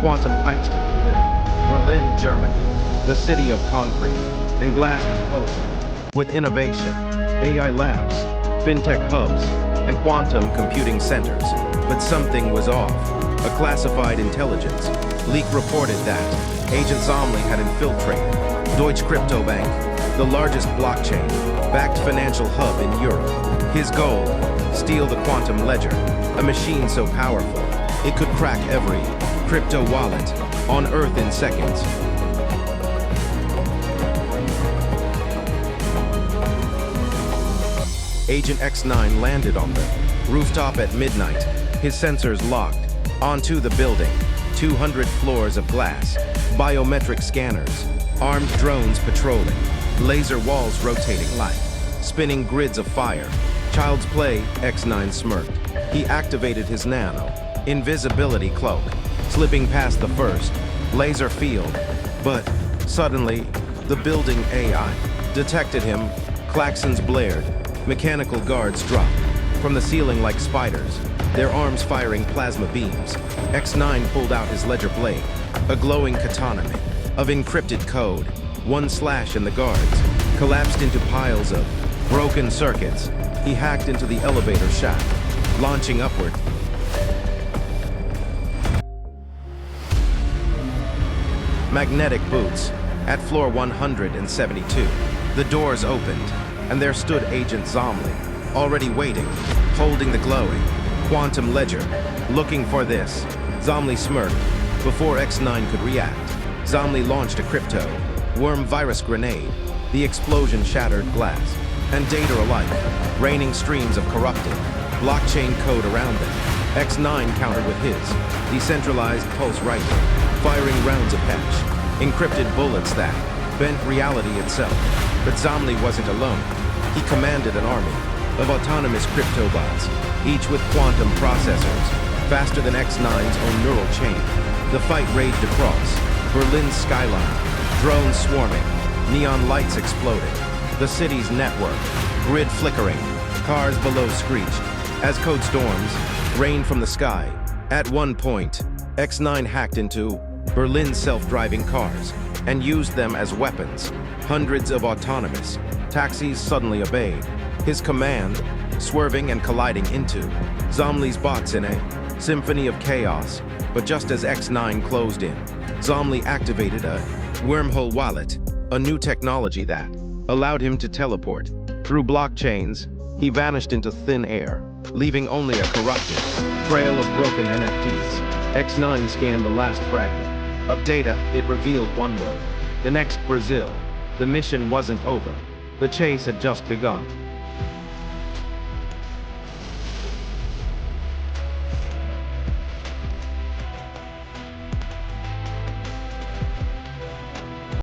Quantum Heist of Berlin, Germany, the city of concrete and glass explosion. With innovation, AI labs, fintech hubs, and quantum computing centers. But something was off. A classified intelligence leak reported that Agent Zomly had infiltrated DeutscheKryptoBank, the largest blockchain-backed financial hub in Europe. His goal: steal the quantum ledger, a machine so powerful it could crack every crypto wallet on Earth in seconds. Agent X9 landed on the rooftop at midnight, his sensors locked onto the building. 200 floors of glass, biometric scanners, armed drones patrolling, laser walls rotating light, spinning grids of fire. Child's play, X9 smirked. He activated his nano invisibility cloak, slipping past the first laser field. But suddenly, the building AI detected him. Klaxons blared. Mechanical guards dropped from the ceiling like spiders, their arms firing plasma beams. X9 pulled out his ledger blade, a glowing katana of encrypted code. One slash and the guards collapsed into piles of broken circuits. He hacked into the elevator shaft, launching upward. Magnetic boots. At floor 172, the doors opened, and there stood Agent Zomly, already waiting, holding the glowing quantum ledger. Looking for this, Zomly smirked. Before X9 could react, Zomly launched a crypto worm virus grenade. The explosion shattered glass and data alike, raining streams of corrupted blockchain code around them. X9 countered with his decentralized pulse rifle, firing rounds of patch, encrypted bullets that bent reality itself. But Zomly wasn't alone. He commanded an army of autonomous cryptobots, each with quantum processors, faster than X9's own neural chain. The fight raged across Berlin's skyline, drones swarming, neon lights exploding, the city's network, grid flickering, cars below screeched, as code storms rained from the sky. At one point, X9 hacked into Berlin's self-driving cars and used them as weapons. Hundreds of autonomous taxis suddenly obeyed his command, swerving and colliding into Zomly's bots in a symphony of chaos. But just as X9 closed in, Zomly activated a wormhole wallet, a new technology that allowed him to teleport through blockchains. He vanished into thin air, leaving only a corrupted trail of broken NFTs. X9 scanned the last fragment of data. It revealed one word: the next Brazil. The mission wasn't over. The chase had just begun.